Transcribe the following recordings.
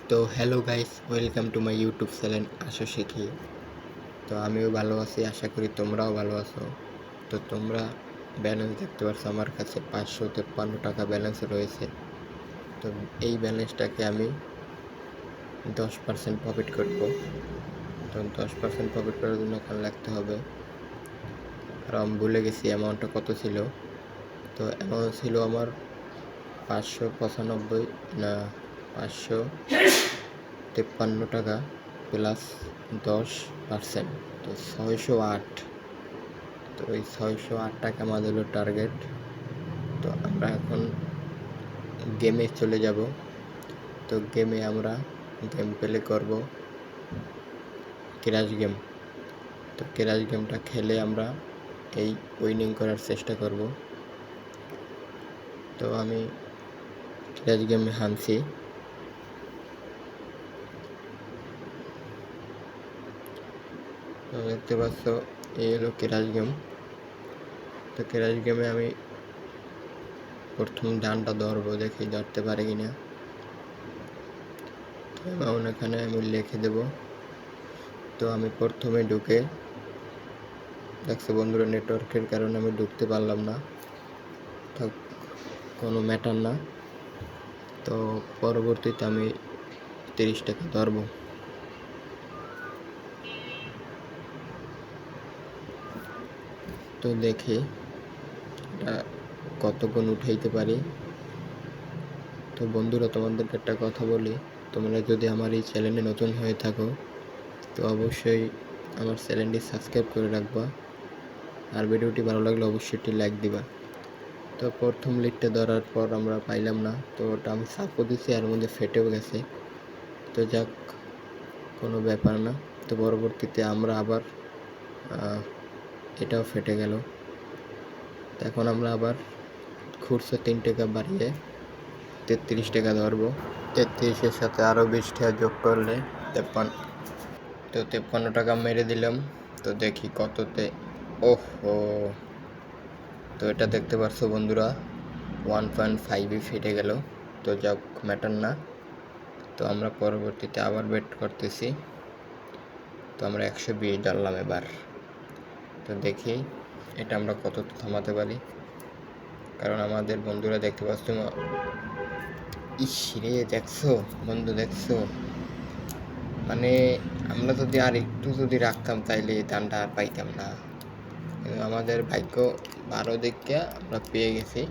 তো hello guys, welcome to my YouTube channel আসো শিখি। তো আমিও ভালো আছি, আশা করি তোমরাও ভালো আছো। তো তোমরা ব্যালেন্স দেখতে পাচ্ছ, আমার কাছে 553 টাকা ব্যালেন্স রয়েছে। তো এই ব্যালেন্সটাকে আমি 10% প্রফিট করব। তো 10% প্রফিট করার জন্য এখানে লিখতে হবে, আর আমি ভুলে গেছি অ্যামাউন্টটা কত ছিল। তো অ্যামাউন্ট ছিল আমার 595 না 553 টাকা প্লাস 10%, তো 608। তো ওই 608 টাকা আমাদের হলো টার্গেট। তো আমরা এখন গেমে চলে যাব। তো গেমে আমরা গেম প্লে করব, ক্র্যাশ গেম। তো ক্র্যাশ গেমটা খেলে আমরা এই উইনিং করার চেষ্টা করব। তো আমি ক্র্যাশ গেমে হানছি। তো দেখতে পাচ্ছ, এই হলো ক্র্যাশ গেম। তো ক্র্যাশ গেমে আমি প্রথম ডানটা ধরবো, দেখি ধরতে পারে কিনা। তো অ্যামাউন্ট এখানে আমি লিখে দেব। তো আমি প্রথমে ঢুকে দেখছো বন্ধুরা, নেটওয়ার্কের কারণে আমি ঢুকতে পারলাম না, তো কোনো ম্যাটার না। তো পরবর্তীতে আমি 30 টাকা ধরবো। তো দেখি এটা কতক্ষণ উঠাইতে পারি। তো বন্ধুরা, তোমাদেরকে একটা কথা বলি, তোমরা যদি আমার এই চ্যানেলে নতুন হয়ে থাকো তো অবশ্যই আমার চ্যানেলটি সাবস্ক্রাইব করে রাখবা, আর ভিডিওটি ভালো লাগলে অবশ্যই একটি লাইক দিবা। তো প্রথম লিডটা ধরার পর আমরা পাইলাম না, তো ওটা আমি সাপও দিছি, আর মধ্যে ফেটেও গেছে। তো যাক, কোনো ব্যাপার না। তো পরবর্তীতে আমরা আবার এটাও ফেটে গেল। তো এখন আমরা আবার খুচরো 3 টাকা বাড়িয়ে 33 টাকা ধরবো। 33-এর সাথে আরও 20 টাকা যোগ করলে 53। তো 53 টাকা মেরে দিলাম। তো দেখি কততে। ওহো, তো এটা দেখতে পারছো বন্ধুরা, 1.5 ফেটে গেল। তো যাক, ম্যাটার না। তো আমরা পরবর্তীতে আবার বেট করতেছি। তো আমরা 120 ডাললাম এবার। তো দেখি এটা আমরা কত থামাতে পারি, কারণ আমাদের বন্ধুরা দেখতে পাচ্ছ। ইস রে, দেখছো বন্ধু, দেখছো মানে আমরা যদি আর একটু যদি রাখতাম তাইলে দানটা আর পাইতাম না। কিন্তু আমাদের ভাগ্য ভালো দেখে আমরা পেয়ে গেছি।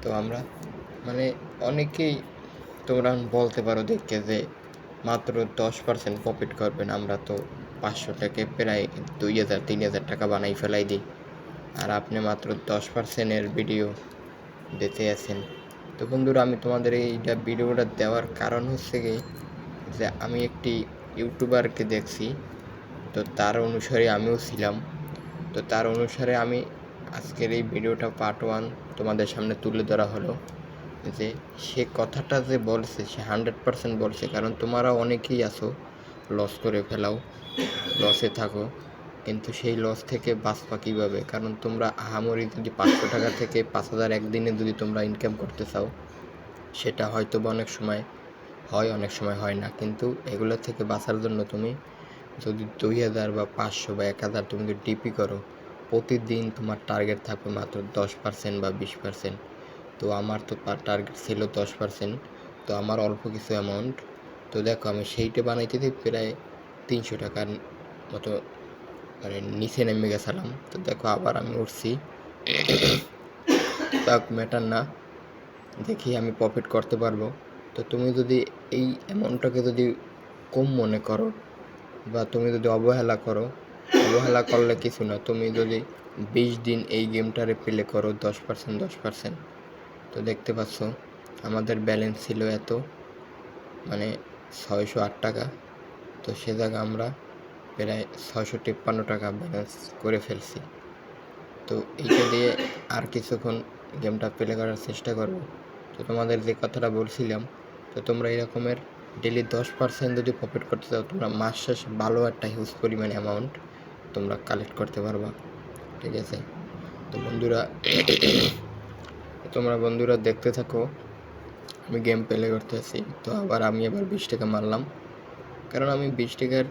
তো আমরা মানে অনেকেই তোমরা বলতে পারো দেখে যে মাত্র 10% প্রফিট করবেন, আমরা তো 500 টাকা প্রায় 2000-3000 টাকা বানাই ফেলাই দিই, আর আপনি মাত্র 10%-এর ভিডিও দিতে আছেন। তো বন্ধুরা, আমি তোমাদের এইটা ভিডিওটা দেওয়ার কারণ হচ্ছে কি, যে আমি একটি ইউটিউবারকে দেখছি, তো তার অনুসারে আমিও ছিলাম। তো তার অনুসারে আমি আজকের এই ভিডিওটা পার্ট 1 তোমাদের সামনে তুলে ধরা হলো, যে সে কথাটা যে বলছে সে 100% বলছে। কারণ তোমরা অনেকেই আছো লস করে ফেলাও, লসে থাকো, কিন্তু সেই লস থেকে বাঁচবা কীভাবে? কারণ তোমরা আহামরি যদি 500 টাকা থেকে 5000 একদিনে যদি তোমরা ইনকাম করতে চাও, সেটা হয়তো বা অনেক সময় হয়, অনেক সময় হয় না। কিন্তু এগুলো থেকে বাঁচার জন্য তুমি যদি 2000 বা 500 বা 1000 তুমি যদি ডিপি করো, প্রতিদিন তোমার টার্গেট থাকবে মাত্র 10% বা 20%। তো আমার তো টার্গেট ছিল 10%। তো আমার অল্প কিছু অ্যামাউন্ট। তো দেখো, আমি সেইটা বানাইতে প্রায় 300 টাকার মতো মানে নিচে নেমে গেছিলাম। তো দেখো আবার আমি উঠছি। তাক ম্যাটার না, দেখি আমি প্রফিট করতে পারবো। তো তুমি যদি এই অ্যামাউন্টটাকে যদি কম মনে করো, বা তুমি যদি অবহেলা করো, অবহেলা করলে কিছু না। তুমি যদি 20 দিন এই গেমটারে প্লে করো 10%, তো দেখতে পাচ্ছ আমাদের ব্যালেন্স ছিল এত, মানে 608 টাকা। তো সে জায়গায় আমরা প্রায় 653 টাকা ব্যালেন্স করে ফেলছি। তো এইটা দিয়ে আর কিছুক্ষণ গেমটা প্লে করার চেষ্টা করব। তো তোমাদের যে কথাটা বলছিলাম, তো তোমরা এরকমের ডেলি 10% যদি প্রফিট করতে চাও, তোমরা মাস শেষে ভালো একটা হিউজ পরিমাণ অ্যামাউন্ট তোমরা কালেক্ট করতে পারবা, ঠিক আছে? তো বন্ধুরা, তোমরা বন্ধুরা দেখতে থাকো আমি গেম প্লে করতেছি, তো আমি আবার 20 টাকা মারলাম, কারণ আমি 20 টাকার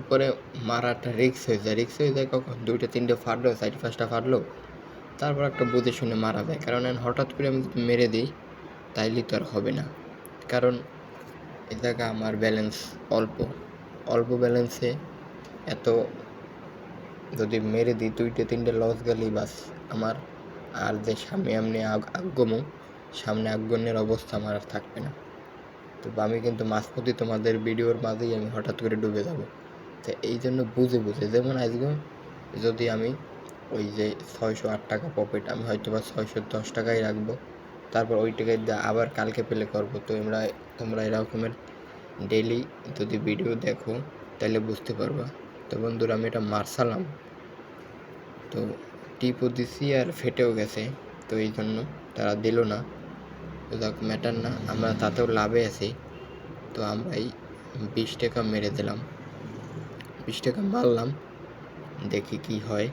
উপরে মারাটা রিস্ক হয়ে যায় কখন 2টা 3টে ফাটলো, 4-5টা ফাটলো, তারপর একটা বুঝে শুনে মারা যায়। কারণ হঠাৎ করে আমি যদি মেরে দিই তাইলে তো আর হবে না, কারণ এই জায়গা আমার ব্যালেন্স অল্প ব্যালেন্সে এত যদি মেরে দিই 2টে 3টে লস গেলেই বাস আমার আর যে সামনে সামনে আগ্গনের অবস্থা আমার আর থাকবে না। তো আমি কিন্তু মাঝপথে তোমাদের ভিডিওর মাঝেই আমি হঠাৎ করে ডুবে যাব। তো এই জন্য বুঝে যেমন আজকে যদি আমি ওই যে 608 টাকা প্রফিট, আমি হয়তো বা 610 টাকাই রাখবো, তারপর ওই টাকায় দিয়ে আবার কালকে প্লে করবো। তো তোমরা এরকমের ডেইলি যদি ভিডিও দেখো তাহলে বুঝতে পারবা। তো বন্ধুরা আমি এটা মারসালাম, তো টিপও দিছি আর ফেটেও গেছে, তো এই জন্য তারা দিল না। তো দেখ ম্যাটার না, আমরা তাতেও লাভে আছি। তো আমরা এই 20 টাকা মেরে দিলাম, 20 টাকা মারলাম, দেখি কি হয়।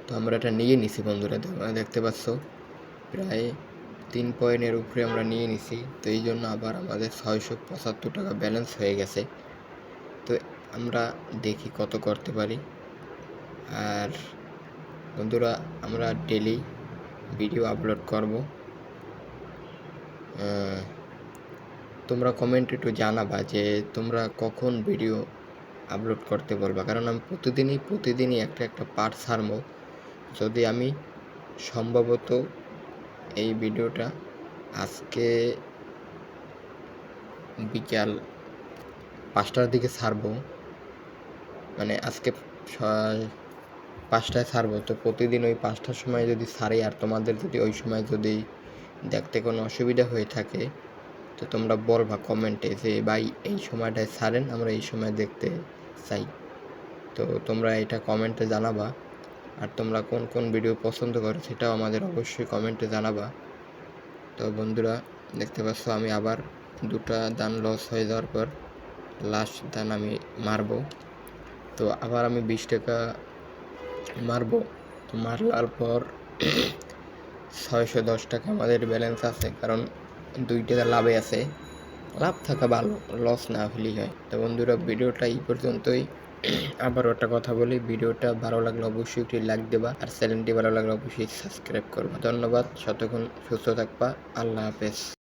তো আমরা এটা নিয়ে নিছি বন্ধুরা, দেখতে পাচ্ছ প্রায় 3 পয়েন্টের উপরে আমরা নিয়ে নিছি। তো এই জন্য আবার আমাদের 675 টাকা ব্যালেন্স হয়ে গেছে। তো আমরা দেখি কত করতে পারি। আর বন্ধুরা আমরা ডেলি ভিডিও আপলোড করব, তোমরা কমেন্টে একটু জানাবা যে তোমরা কখন ভিডিও আপলোড করতে বলবা, কারণ আমি প্রতিদিনই একটা পার্ট ছাড়বো। যদি আমি সম্ভবত এই ভিডিওটা আজকে বিকাল 5টার দিকে ছাড়বো, মানে আজকে 5টায় ছাড়বো। তো প্রতিদিন ওই 5টার সময় যদি ছাড়ি আর তোমাদের যদি ওই সময় যদি দেখতে কোনো অসুবিধা হয়ে থাকে, তো তোমরা বলবা কমেন্টে যে ভাই এই সময়টায় ছাড়েন, আমরা এই সময় দেখতে চাই। তো তোমরা এটা কমেন্টে জানাবা। আর তোমরা কোন ভিডিও পছন্দ করো সেটাও আমাদের অবশ্যই কমেন্টে জানাবা। তো বন্ধুরা দেখতে পাচ্ছ আমি আবার 2টা দান লস হয়ে যাওয়ার পর লাস্ট দান আমি মারবো। তো আবার আমি 20 টাকা মারবো। তো মারার পর 610 টাকা আমাদের ব্যালেন্স আছে, কারণ 2 টাকা লাভে আছে। লাভ থাকা ভালো, লস না হলেই হয়। তো বন্ধুরা ভিডিওটা এই পর্যন্তই। আবার একটা কথা বলি, ভিডিওটা ভালো লাগলে অবশ্যই একটি লাইক দেবা, আর চ্যানেলটি ভালো লাগলে অবশ্যই সাবস্ক্রাইব করবা। ধন্যবাদ, ততক্ষণ সুস্থ থাকবা। আল্লাহ হাফেজ।